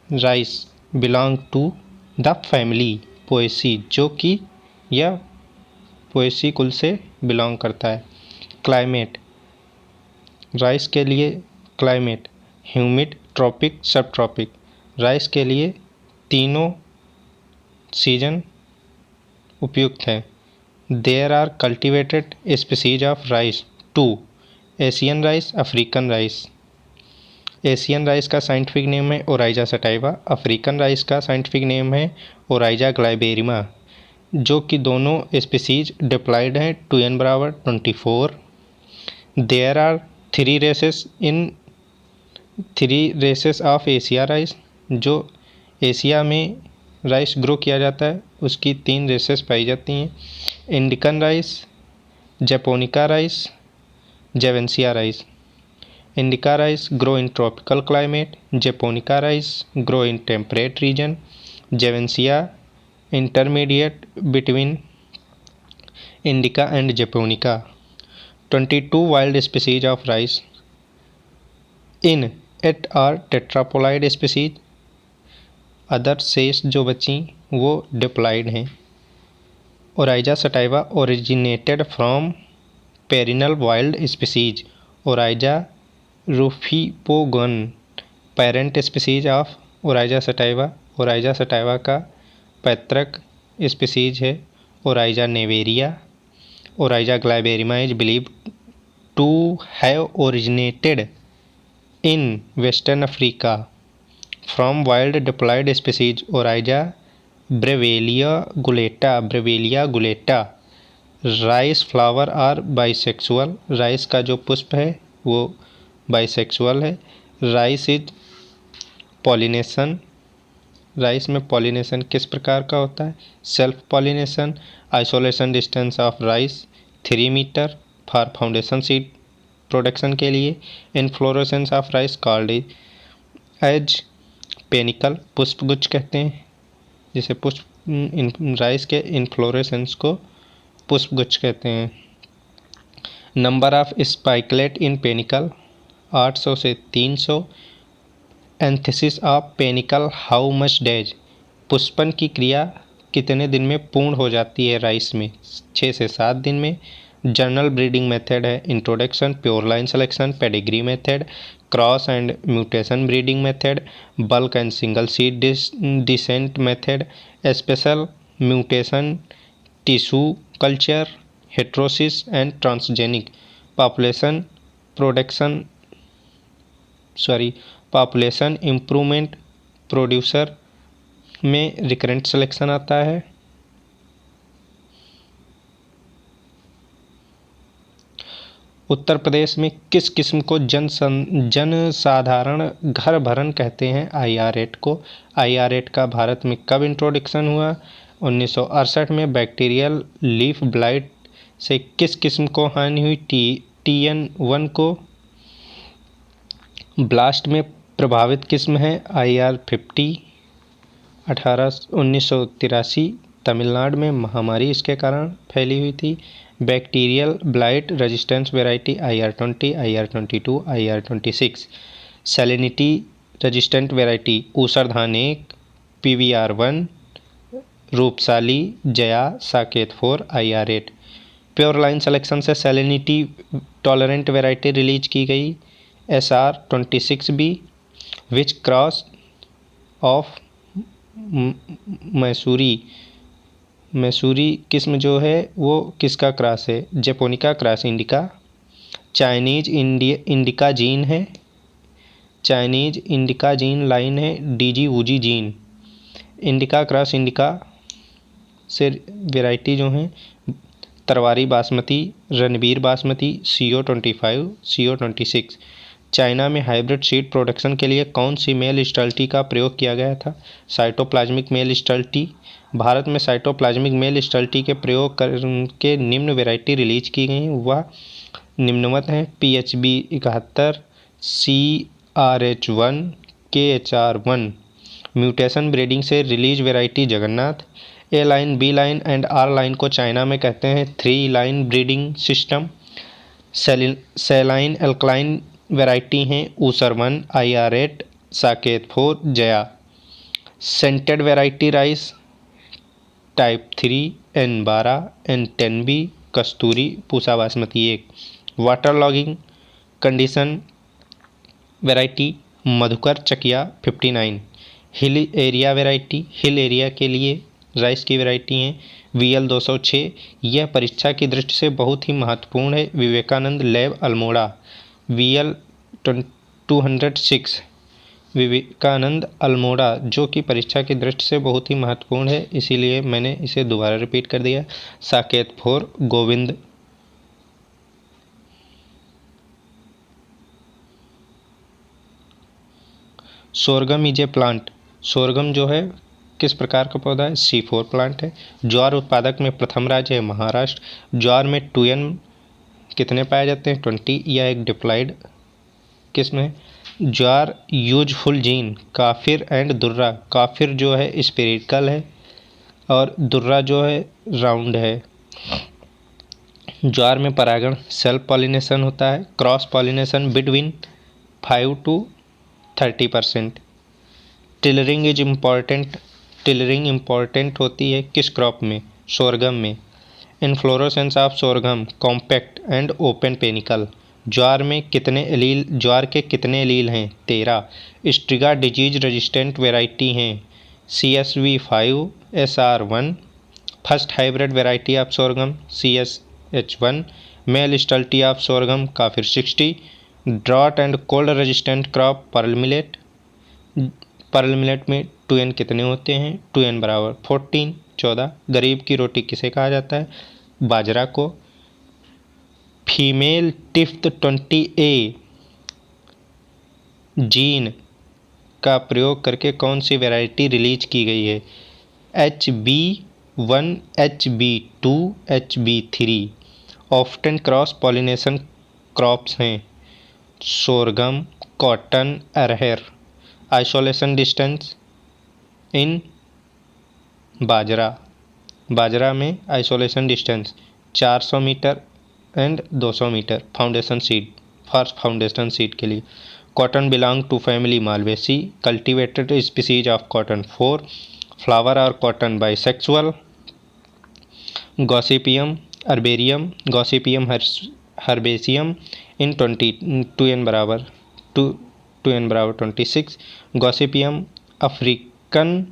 Rice belong to the family Poaceae, जो कि यह पोएसी कुल से बिलोंग करता है। क्लाइमेट, राइस के लिए climate humid, tropic, sub tropic. Rice के लिए तीनों सीजन उपयुक्त हैं। There are cultivated species of rice two Asian rice, African rice. Asian rice का साइंटिफिक नेम है ओराइजा सटाइवा, अफ्रीकन राइस का साइंटिफिक नेम है ओराइजा ग्लाइबेरिमा, जो कि दोनों स्पीसीज डिप्लॉयड हैं 2n = 24। There are three races of Asia rice, जो Asia में राइस ग्रो किया जाता है उसकी 3 रेसेस पाई जाती हैं। Indica rice, japonica rice, javanica rice. Indica rice grow in tropical climate, japonica rice grow in temperate region, javanica intermediate between indica and japonica. 22 wild species of rice, in eight are tetraploid species, other शेष जो बची वो diploid हैं। Oryza sativa originated from perennial wild species, Oryza rufipogon parent species of Oryza sativa. Oryza sativa का पैतृक species है Oryza nivara. Oryza glaberrima is believed to have originated in western Africa from wild diploid species Oryza breviligulata. Rice flower are bisexual, rice का जो पुष्प है वो bisexual है। Rice is pollination, rice में पॉलिनेशन किस प्रकार का होता है? Self pollination. Isolation distance of rice 3 metre for foundation seed production के लिए। Inflorescence of rice called as panicle, पुष्पगुच्छ कहते हैं जिसे राइस के इनफ्लोरेसेंस को पुष्पगुच्छ कहते हैं। Number of spikelet in panicle 800 से 300। Antithesis of panicle how much days, पुष्पन की क्रिया कितने दिन में पूर्ण हो जाती है राइस में? 6 से 7 दिन में। जर्नल ब्रीडिंग मेथड है introduction, pure line selection, pedigree method, cross and mutation breeding method, bulk and single seed descent method, special mutation, tissue culture, heterosis and transgenic. Population improvement producer में recurrent selection आता है। उत्तर प्रदेश में किस किस्म को जनसाधारण घर भरण कहते हैं? IR8 को। IR8 का भारत में कब इंट्रोडक्शन हुआ? 1968 में। बैक्टीरियल लीफ ब्लाइट से किस किस्म को हानि हुई? TN1 को। ब्लास्ट में प्रभावित किस्म है IR50। 1983 तमिलनाडु में महामारी इसके कारण फैली हुई थी। Bacterial blight resistance variety IR20, IR22, IR26। Salinity resistant variety ऊसर धान 1, PVR1, Rupsali, Jaya, Saket 4, IR8। Pure line selection से सैलिनिटी टॉलरेंट वैरायटी रिलीज की गई SR26B, विच क्रॉस ऑफ मैसूरी किस्म जो है वो किसका क्रॉस है? Japonica cross indica. Chinese indica gene है, चाइनीज इंडिका जीन लाइन है DG वूजी जीन। इंडिका क्रॉस इंडिका से वैरायटी जो हैं Taraori Basmati, Ranbir Basmati, CO25, CO26। China में हाइब्रिड सीड प्रोडक्शन के लिए कौन सी मेल स्टल्टी का प्रयोग किया गया था? Cytoplasmic mail स्टल्टी। भारत में साइटोप्लाज्मिक मेल स्टल्टी के प्रयोग के निम्न वैरायटी रिलीज की गई। वह निम्नवत हैं PHB 71, CRH1, KHR1। Mutation breeding से release variety Jagannath. A line, B line and R line को चाइना में कहते हैं 3 line breeding system. Saline alkaline variety हैं ऊसर 1, IR8, Saket 4, Jaya. Scented variety rice type 3 N12 N10B Kasturi Pusa Basmati 1। Water logging condition variety Madhukar Chakia 59। Hill area variety hill area के लिए rice की variety हैं VL 206। यह परीक्षा की दृष्टि से बहुत ही महत्वपूर्ण है। विवेकानंद लैब अल्मोड़ा VL 206 विवेकानंद अल्मोड़ा, जो कि परीक्षा की दृष्टि से बहुत ही महत्वपूर्ण है, इसीलिए मैंने इसे दोबारा रिपीट कर दिया। Saket 4 Govind. Sorghum is a plant. Sorghum जो है किस प्रकार का पौधा है? C4 प्लांट है। ज्वार उत्पादक में प्रथम राज्य है महाराष्ट्र। ज्वार में 2N कितने पाए जाते हैं? 20। यह एक डिप्लॉइड किस्म है। ज्वार यूजफुल जीन काफिर एंड दुर्रा। काफिर जो है स्पेरिकल है और दुर्रा जो है राउंड है। ज्वार में परागण सेल्फ पॉलिनेशन होता है। Cross pollination between 5 to 30%। Tillering is important. Tillering important होती है किस क्रॉप में? सोरगम में। Inflorescence of sorghum compact and open panicle. ज्वार के कितने एलील हैं? 13। स्ट्रिगा डिजीज रेजिस्टेंट वेराइटी हैं CSV5 SR1। First hybrid variety of sorghum CSH1। Male sterility of sorghum काफिर 60। Drought and cold resistant crop pearl millet. Pearl millet में 2N कितने होते हैं? 2N बराबर 14 14। गरीब की रोटी किसे कहा जाता है? बाजरा को। फीमेल टिफ्थ 20A जीन का प्रयोग करके कौन सी वैरायटी रिलीज की गई है? HB1 HB2 HB3। Often cross pollination crops हैं सोरगम कॉटन अरहर। आइसोलेशन डिस्टेंस इन बाजरा में isolation distance 400 metre and 200 metre foundation seed के लिए। Cotton belong to family Malvaceae. Cultivated species of cotton 4। Flower और cotton bisexual. Gossypium arboreum Gossypium herbaceum in 2N बराबर 26। Gossypium African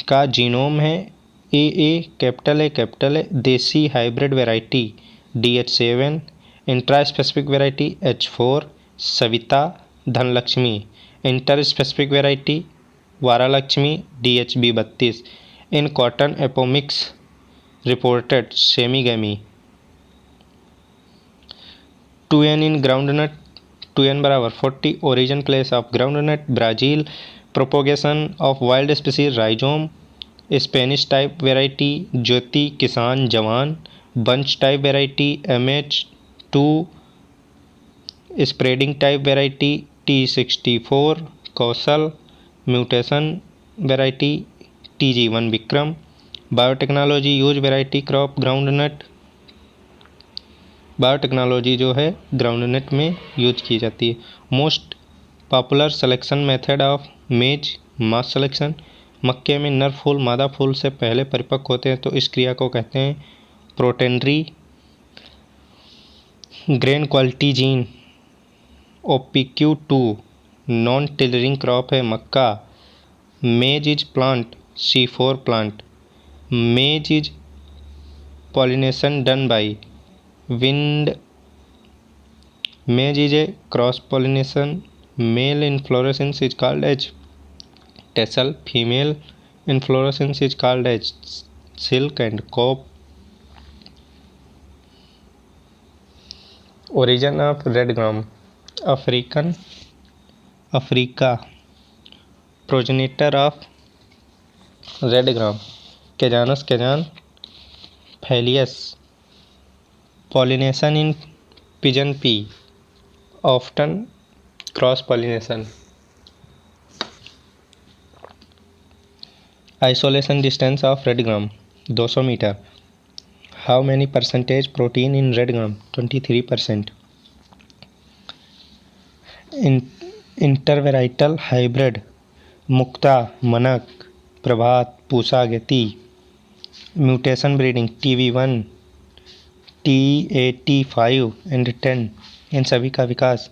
का genome है capital A. Desi hybrid variety DH7। Intra specific variety H4 Savita Dhanlakshmi. Inter specific variety वारालक्ष्मी DHB 32। In cotton apomixis reported semigamy. 2N in groundnut 2N बराबर 40। Origin place of groundnut Brazil. Propagation of wild species rhizome. Spanish type variety Jyoti Kisan Jawan. Bunch type variety MH2। Spreading type variety T64 Kaushal. Mutation variety TG1 Vikram. Biotechnology use variety crop groundnut. Biotechnology जो है groundnut में use की जाती है। Most popular selection method of maize mass selection. मक्के में नर फूल मादा फूल से पहले परिपक्व होते हैं तो इस क्रिया को कहते हैं protandry. Grain quality gene OPQ2 non tillering crop है मक्का। Maize is plant C4 plant. Maize is pollination done by wind. Maize is a cross pollination. Male inflorescence is called as tassel. Female inflorescence is called as silk and cob. Origin of red gram Africa. Progenitor of red gram Cajanus cajanifolius. Pollination in pigeon pea often cross pollination. Isolation distance of red gram 200 metre. How many percentage protein in red gram? 23%। Intervarietal hybrid Mukta, Manak, Prabhat, पूषा, गति। Mutation breeding TV1, TAT5 and 10, इन सभी का विकास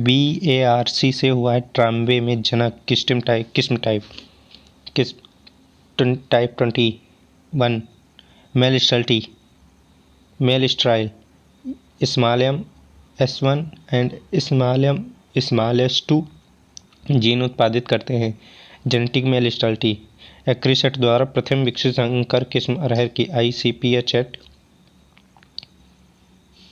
BARC से हुआ है। ट्राम्बे में जनक, किस्म type 21, male sterile, इस्मालियम S1 and इस्मालियम S2 जीन उत्पादित करते हैं। जेनेटिक मेल स्टाइलिटी, एक्रिसेट द्वारा प्रथम विकसित संकर किस्म अरहर की ICPH